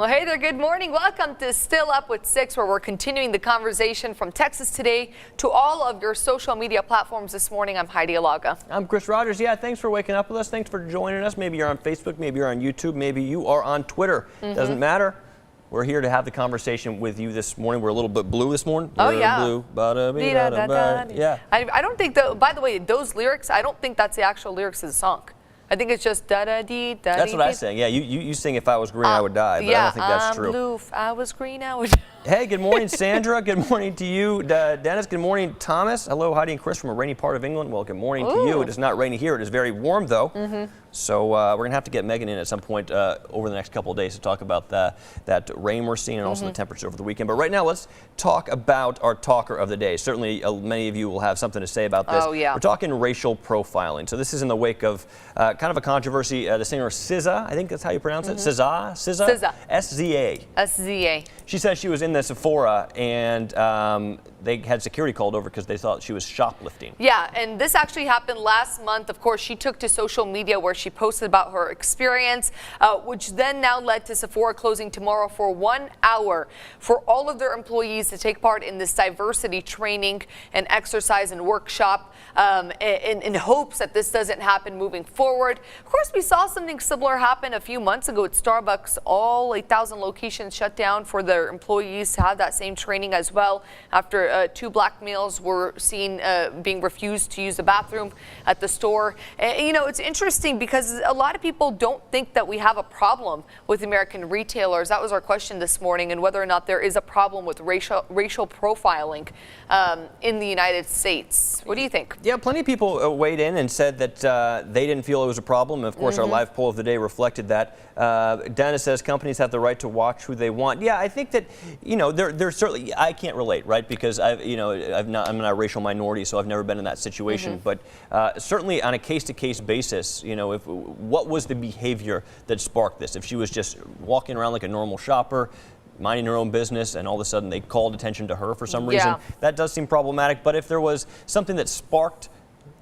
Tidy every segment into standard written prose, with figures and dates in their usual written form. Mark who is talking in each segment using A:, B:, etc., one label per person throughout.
A: Well, hey there, good morning. Welcome to Still Up with 6, where we're continuing the conversation from Texas Today to all of your social media platforms this morning. I'm Heidi Alaga.
B: I'm Chris Rogers. Yeah, thanks for waking up with us. Thanks for joining us. Maybe you're on Facebook, maybe you're on YouTube, maybe you are on Twitter. Doesn't matter. We're here to have the conversation with you this morning. We're a little bit blue this morning.
A: Oh, yeah.
B: Blue. Yeah.
A: I don't think, by the way, those lyrics, I don't think that's the actual lyrics of the song. I think it's just da-da-dee, da-dee.
B: That's what I sang. Yeah, you sing If I Was Green, I Would Die, but I don't think that's true.
A: Blue, if I was green, I would.
B: Hey, good morning, Sandra. Good morning to you, Dennis. Good morning, Thomas. Hello, Heidi and Chris from a rainy part of England. Well, good morning to you. It is not rainy here. It is very warm, though. So we're going to have to get Megan in at some point over the next couple of days to talk about that rain we're seeing and also the temperature over the weekend. But right now, let's talk about our talker of the day. Certainly, many of you will have something to say about this.
A: Oh, yeah.
B: We're talking racial profiling. So this is in the wake of kind of a controversy. The singer SZA, I think that's how you pronounce it. SZA? S-Z-A.
A: S-Z-A.
B: She says she was in the Sephora and they had security called over because they thought she was shoplifting.
A: Yeah, and this actually happened last month. Of course, she took to social media where she posted about her experience, which then now led to Sephora closing tomorrow for 1 hour for all of their employees to take part in this diversity training and exercise and workshop in hopes that this doesn't happen moving forward. Of course, we saw something similar happen a few months ago at Starbucks. All 8,000 locations shut down for their employees to have that same training as well after 2 black males were seen being refused to use the bathroom at the store. You know, it's interesting because a lot of people don't think that we have a problem with American retailers. That was our question this morning, and whether or not there is a problem with racial profiling in the United States. What do you think?
B: Yeah, plenty of people weighed in and said that they didn't feel it was a problem. Of course, our live poll of the day reflected that. Dennis says companies have the right to watch who they want. Yeah, I think that, you know, there's certainly, I can't relate, right? Because I'm not a racial minority, so I've never been in that situation. But certainly on a case-to-case basis, you know, what was the behavior that sparked this? If she was just walking around like a normal shopper, minding her own business, and all of a sudden they called attention to her for some reason, that does seem problematic. But if there was something that sparked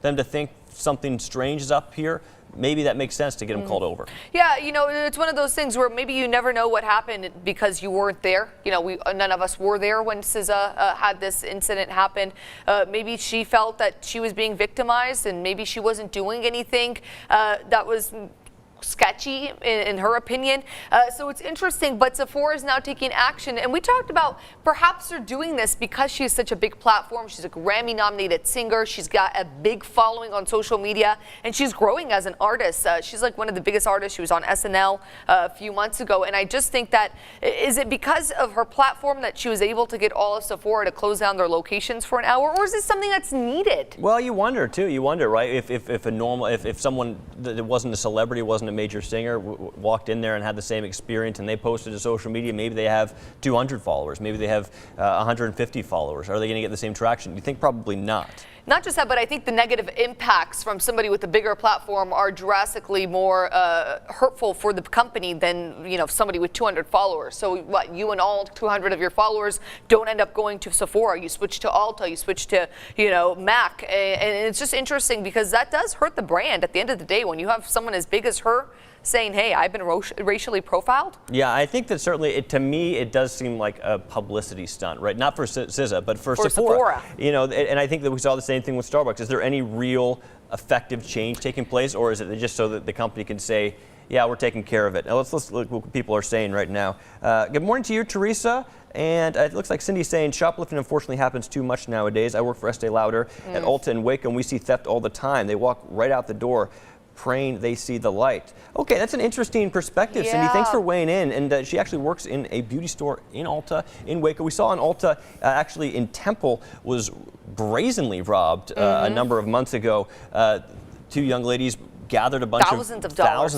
B: them to think something strange is up here, maybe that makes sense to get them called over. Yeah,
A: you know, it's one of those things where maybe you never know what happened because you weren't there. You know, none of us were there when SZA had this incident happen. Maybe she felt that she was being victimized, and maybe she wasn't doing anything that was sketchy in her opinion. So it's interesting, but Sephora is now taking action, and we talked about perhaps they're doing this because she's such a big platform. She's a Grammy nominated singer. She's got a big following on social media, and she's growing as an artist. She's like one of the biggest artists. She was on SNL a few months ago, and I just think that, is it because of her platform that she was able to get all of Sephora to close down their locations for an hour, or is this something that's needed?
B: Well, you wonder too. You wonder, right? If someone that wasn't a celebrity, wasn't a major singer, walked in there and had the same experience, and they posted to social media, maybe they have 200 followers, maybe they have 150 followers. Are they going to get the same traction? You think probably not.
A: Not just that, but I think the negative impacts from somebody with a bigger platform are drastically more hurtful for the company than, you know, somebody with 200 followers. So what, you and all 200 of your followers don't end up going to Sephora. You switch to Ulta, you switch to, you know, MAC. And it's just interesting because that does hurt the brand at the end of the day when you have someone as big as her saying, hey, I've been racially profiled? Yeah,
B: I think that certainly, to me, it does seem like a publicity stunt, right? Not for SZA, but for Sephora. You know, and I think that we saw the same thing with Starbucks. Is there any real effective change taking place, or is it just so that the company can say, yeah, we're taking care of it? Now, let's look what people are saying right now. Good morning to you, Teresa. And it looks like Cindy's saying shoplifting unfortunately happens too much nowadays. I work for Estee Lauder at Ulta in Waco, and we see theft all the time. They walk right out the door, praying they see the light. Okay, that's an interesting perspective, Cindy. Thanks for weighing in. And she actually works in a beauty store in Ulta, in Waco. We saw an Ulta actually in Temple was brazenly robbed a number of months ago. 2 young ladies gathered a bunch
A: thousands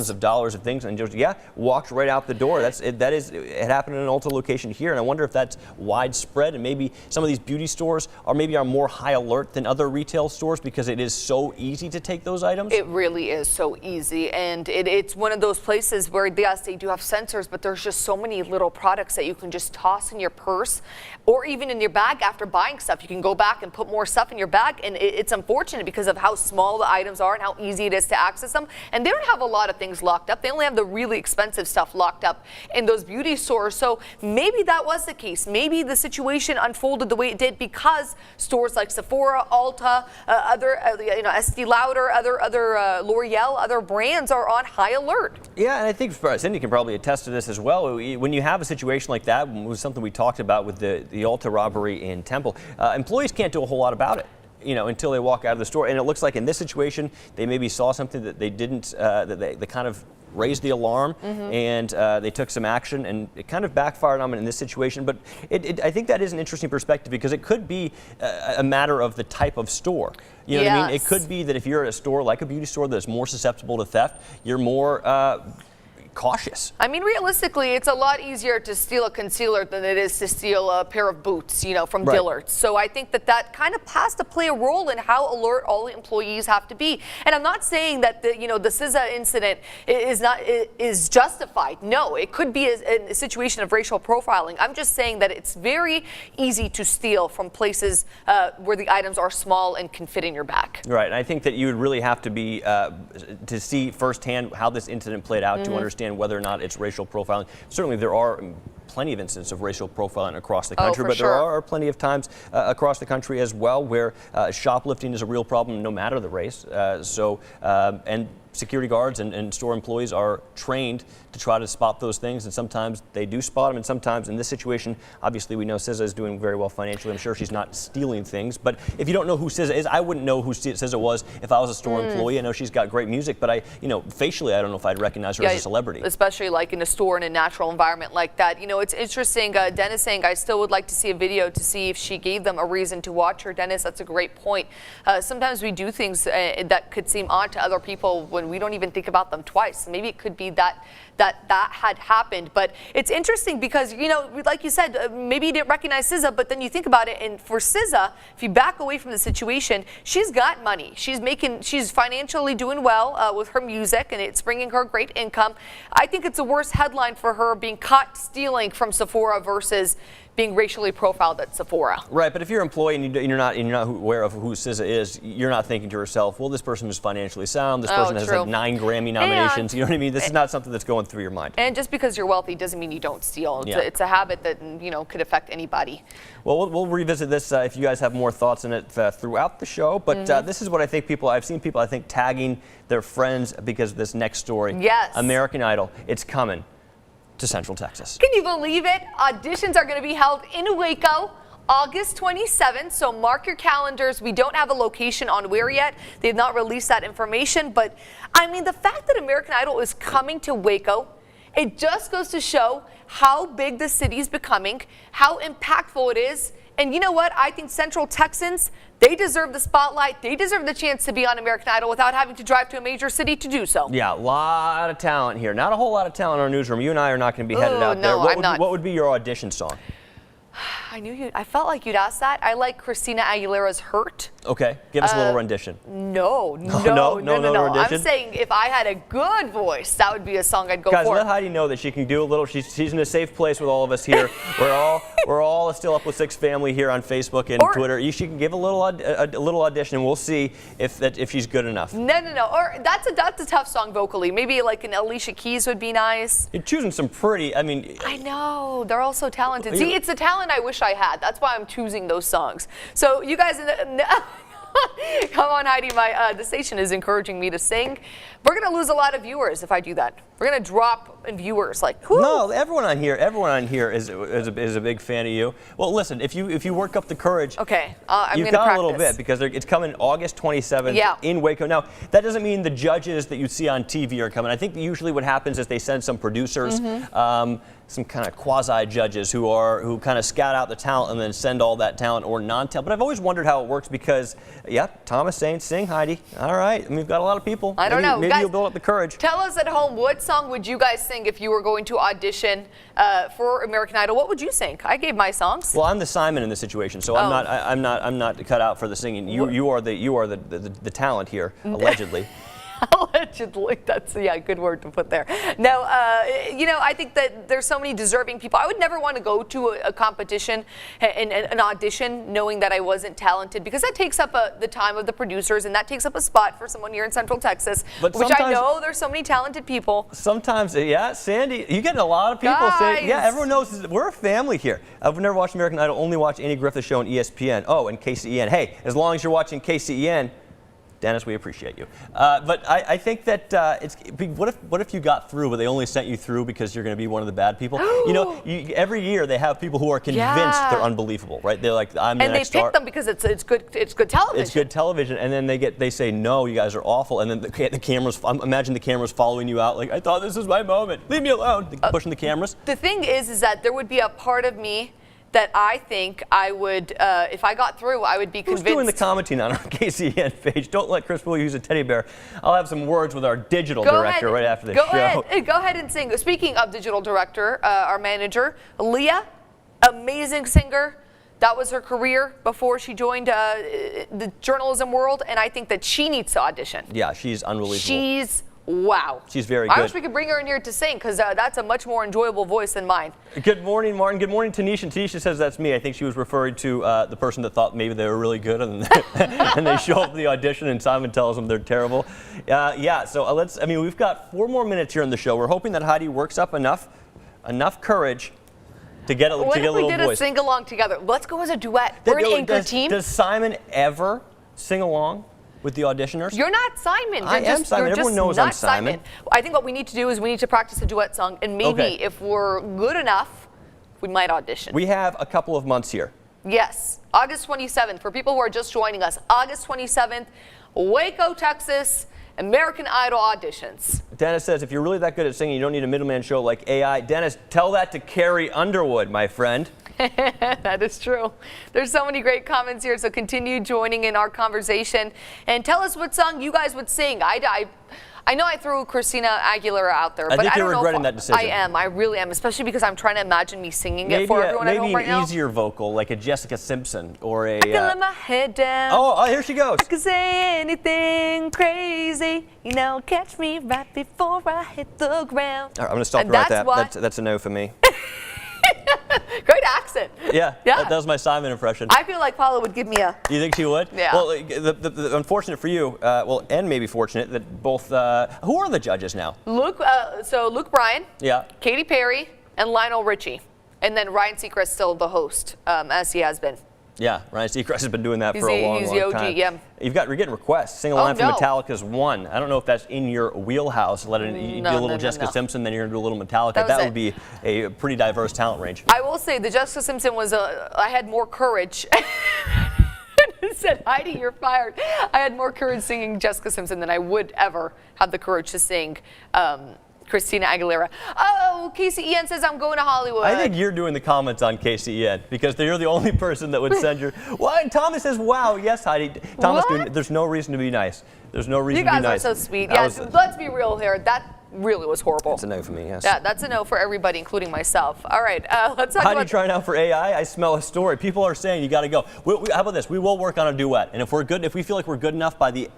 A: of
B: dollars of things and just walked right out the door. It happened in an Ulta location here, and I wonder if that's widespread, and maybe some of these beauty stores are more high alert than other retail stores because it is so easy to take those items.
A: It really is so easy, and it's one of those places where yes, they do have sensors, but there's just so many little products that you can just toss in your purse or even in your bag after buying stuff. You can go back and put more stuff in your bag, and it's unfortunate because of how small the items are and how easy it is to access access them. And they don't have a lot of things locked up. They only have the really expensive stuff locked up in those beauty stores. So maybe that was the case. Maybe the situation unfolded the way it did because stores like Sephora, Ulta, other Estee Lauder, other L'Oreal, other brands are on high alert.
B: Yeah, and I think Cindy can probably attest to this as well. When you have a situation like that, it was something we talked about with the Ulta robbery in Temple, employees can't do a whole lot about it, until they walk out of the store. And it looks like in this situation, they maybe saw something that they didn't, that they kind of raised the alarm, and they took some action, and it kind of backfired on them in this situation. But I think that is an interesting perspective, because it could be a matter of the type of store. You know what I mean? It could be that if you're at a store like a beauty store that's more susceptible to theft, you're more cautious.
A: I mean, realistically, it's a lot easier to steal a concealer than it is to steal a pair of boots, from Dillard's. So I think that kind of has to play a role in how alert all the employees have to be. And I'm not saying that the SZA incident is justified. No, it could be a situation of racial profiling. I'm just saying that it's very easy to steal from places where the items are small and can fit in your bag.
B: Right, and I think that you would really have to be to see firsthand how this incident played out to understand whether or not it's racial profiling. Certainly there are plenty of instances of racial profiling across the country, but there are plenty of times across the country as well where shoplifting is a real problem no matter the race. And security guards and store employees are trained to try to spot those things, and sometimes they do spot them, and sometimes in this situation, obviously we know SZA is doing very well financially. I'm sure she's not stealing things, but if you don't know who SZA is, I wouldn't know who SZA was if I was a store employee. I know she's got great music, but facially I don't know if I'd recognize her as a celebrity.
A: Especially like in a store in a natural environment like that. It's interesting, Dennis saying, I still would like to see a video to see if she gave them a reason to watch her. Dennis, that's a great point. Sometimes we do things that could seem odd to other people when we don't even think about them twice. Maybe it could be that had happened. But it's interesting because, like you said, maybe you didn't recognize SZA, but then you think about it, and for SZA, if you back away from the situation, she's got money. She's financially doing well with her music, and it's bringing her great income. I think it's a worse headline for her being caught stealing from Sephora versus being racially profiled at Sephora. Right,
B: but if you're an employee and you're not aware of who SZA is, you're not thinking to yourself, well, this person is financially sound, this person has like 9 Grammy nominations, you know what I mean? This is not something that's going through your mind.
A: And just because you're wealthy doesn't mean you don't steal. It's a habit that, could affect anybody.
B: Well, we'll revisit this if you guys have more thoughts on it throughout the show, but this is what I think I've seen people, tagging their friends because of this next story.
A: Yes.
B: American Idol, it's coming to Central Texas.
A: Can you believe it? Auditions are going to be held in Waco August 27th, so mark your calendars. We don't have a location on where yet. They have not released that information, but I mean, the fact that American Idol is coming to Waco, it just goes to show how big the city is becoming, how impactful it is. And you know what? I think Central Texans, they deserve the spotlight. They deserve the chance to be on American Idol without having to drive to a major city to do so.
B: Yeah, a lot of talent here. Not a whole lot of talent in our newsroom. You and I are not going to be headed out there. What would be your audition song?
A: I felt like you'd ask that. I like Christina Aguilera's Hurt.
B: Okay, give us a little rendition.
A: No.
B: Rendition?
A: I'm saying if I had a good voice, that would be a song I'd go
B: Guys,
A: for.
B: let Heidi know that she can do a little. She's in a safe place with all of us here. we're all still up with 6 family here on Facebook and Twitter. She can give a little audition, and we'll see if she's good enough.
A: No. Or that's a tough song vocally. Maybe like an Alicia Keys would be nice.
B: You're choosing some pretty.
A: I know, they're all so talented. See, it's the talent I wish I had. That's why I'm choosing those songs. So you guys, come on, Heidi. The station is encouraging me to sing. We're gonna lose a lot of viewers if I do that. We're gonna drop in viewers.
B: No, everyone on here is a big fan of you. Well, listen, if you work up the courage,
A: okay,
B: you've got a little bit because it's coming August 27th in Waco. Now, that doesn't mean the judges that you see on TV are coming. I think usually what happens is they send some producers. Some kind of quasi-judges who kind of scout out the talent and then send all that talent or non-talent. But I've always wondered how it works because, Thomas saying, sing, Heidi. All right, we've got a lot of people.
A: I don't know.
B: Maybe you'll build up the courage.
A: Tell us at home, what song would you guys sing if you were going to audition for American Idol? What would you sing? I gave my songs.
B: Well, I'm the Simon in this situation, so I'm not cut out for the singing. You are the talent here, allegedly.
A: That's a good word to put there. No, I think that there's so many deserving people. I would never want to go to a competition and an audition knowing that I wasn't talented, because that takes up the time of the producers, and that takes up a spot for someone here in Central Texas, which I know there's so many talented people.
B: Sometimes, yeah, Sandy, you get a lot of people saying, yeah, everyone knows we're a family here. I've never watched American Idol, only watch Andy Griffith's show on ESPN. Oh, and KCEN. Hey, as long as you're watching KCEN, Dennis, we appreciate you. But I think that what if you got through, but they only sent you through because you're going to be one of the bad people? Every year they have people who are convinced they're unbelievable, right? They're like, I'm the next star.
A: And they pick them because it's good television.
B: It's good television, and then they say, no, you guys are awful, and then the cameras. Imagine the cameras following you out, like, I thought this was my moment. Leave me alone. Pushing the cameras.
A: The thing is that there would be a part of me that I think I would, if I got through, I would be convinced.
B: Who's doing the commenting on our KCEN page? Don't let Chris Will use a teddy bear. I'll have some words with our digital director right after the show.
A: Go ahead and sing. Speaking of digital director, our manager, Leah, amazing singer. That was her career before she joined the journalism world, and I think that she needs to audition.
B: Yeah, she's unbelievable.
A: Wow.
B: She's very good.
A: I wish we could bring her in here to sing, because that's a much more enjoyable voice than mine.
B: Good morning, Martin. Good morning, Tanisha. Tanisha says that's me. I think she was referring to the person that thought maybe they were really good, and they show up to the audition and Simon tells them they're terrible. So we've got 4 more minutes here on the show. We're hoping that Heidi works up enough courage to get a little voice.
A: What if we did a sing-along together? Let's go as a duet. We're an anchor team.
B: Does Simon ever sing along with the auditioners?
A: You're not Simon.
B: I am Simon. Everyone knows I'm Simon.
A: I think what we need to do is we need to practice a duet song, and maybe if we're good enough, we might audition.
B: We have a couple of months here.
A: Yes. August 27th. For people who are just joining us, August 27th, Waco, Texas, American Idol auditions.
B: Dennis says, if you're really that good at singing, you don't need a middleman show like AI. Dennis, tell that to Carrie Underwood, my friend.
A: That is true. There's so many great comments here, so continue joining in our conversation and tell us what song you guys would sing. I know I threw Christina Aguilera out there, but I don't know.
B: I think you're regretting that decision.
A: I am. I really am, especially because I'm trying to imagine me singing it for everyone at home right now.
B: Maybe an easier vocal, like a Jessica Simpson or a...
A: I can let my head down.
B: Oh, here she goes.
A: I can say anything crazy. Catch me right before I hit the ground.
B: All right, I'm going to stop right there. That's a no for me.
A: Great accent.
B: Yeah. That was my Simon impression.
A: I feel like Paula would give me a...
B: You think she would?
A: Yeah.
B: Well, the unfortunate for you, and maybe fortunate, that both... who are the judges now?
A: Luke Bryan,
B: yeah,
A: Katy Perry, and Lionel Richie. And then Ryan Seacrest still the host, as he has been.
B: Yeah, Ryan Seacrest has been doing that for a long, long time.
A: Yeah.
B: You're getting requests. Sing a line from Metallica's One. I don't know if that's in your wheelhouse. You do a little Jessica Simpson, then you're going to do a little Metallica. That would be a pretty diverse talent range.
A: I will say the Jessica Simpson was I had more courage. Said, Heidi, you're fired. I had more courage singing Jessica Simpson than I would ever have the courage to sing Christina Aguilera. Oh, KCEN says I'm going to Hollywood.
B: I think you're doing the comments on KCEN because you're the only person that would send your... Well, and Thomas says, wow, yes, Heidi. Thomas, there's no reason to be nice. There's no reason to be nice.
A: You guys are so sweet. Let's be real here. That really was horrible.
B: That's a no for me, yes.
A: Yeah, that's a no for everybody, including myself. All right, let's talk about...
B: Heidi trying out for AI? I smell a story. People are saying you got to go. How about this? We will work on a duet. And if we feel like we're good enough by the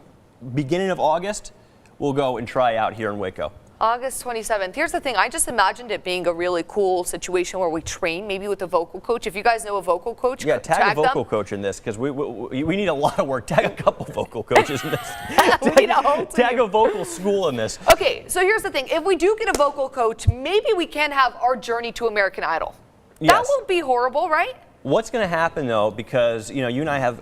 B: beginning of August, we'll go and try out here in Waco.
A: August 27th. Here's the thing. I just imagined it being a really cool situation where we train, maybe with a vocal coach. If you guys know a vocal coach,
B: yeah, tag a vocal coach in this because we need a lot of work. Tag a couple vocal coaches in this. Tag a vocal school in this.
A: Okay, so here's the thing. If we do get a vocal coach, maybe we can have our journey to American Idol.
B: Yes.
A: That won't be horrible, right?
B: What's going to happen, though, because you and I have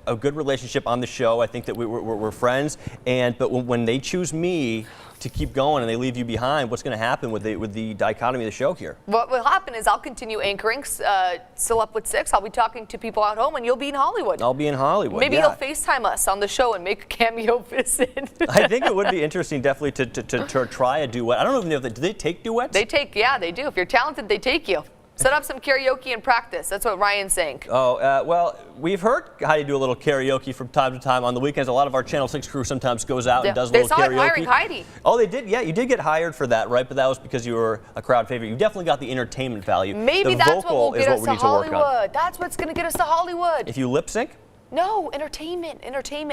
B: a good relationship on the show. I think that we're friends, but when they choose me to keep going and they leave you behind, what's going to happen with the dichotomy of the show here?
A: What will happen is I'll continue anchoring, still up with 6. I'll be talking to people at home, and you'll be in Hollywood.
B: I'll be in Hollywood.
A: Maybe you'll FaceTime us on the show and make a cameo visit.
B: I think it would be interesting, definitely, to try a duet. I don't know if do they take duets?
A: They do. If you're talented, they take you. Set up some karaoke and practice. That's what Ryan's saying.
B: Oh, well, we've heard Heidi do a little karaoke from time to time on the weekends. A lot of our Channel 6 crew sometimes goes out and does a little karaoke. They saw it hiring Heidi. Oh, they did? Yeah, you did get hired for that, right? But that was because you were a crowd favorite. You definitely got the entertainment value.
A: Maybe that's what will get us to Hollywood. That's what's going to get us to Hollywood.
B: If you lip sync?
A: No, entertainment,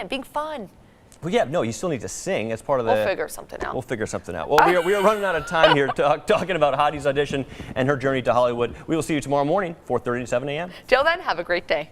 A: being fun.
B: Well, yeah, no, you still need to sing as part of the.
A: We'll figure something out.
B: We'll figure something out. Well, we are running out of time here talking about Hadi's audition and her journey to Hollywood. We will see you tomorrow morning, 4:30 to 7 a.m.
A: Till then, have a great day.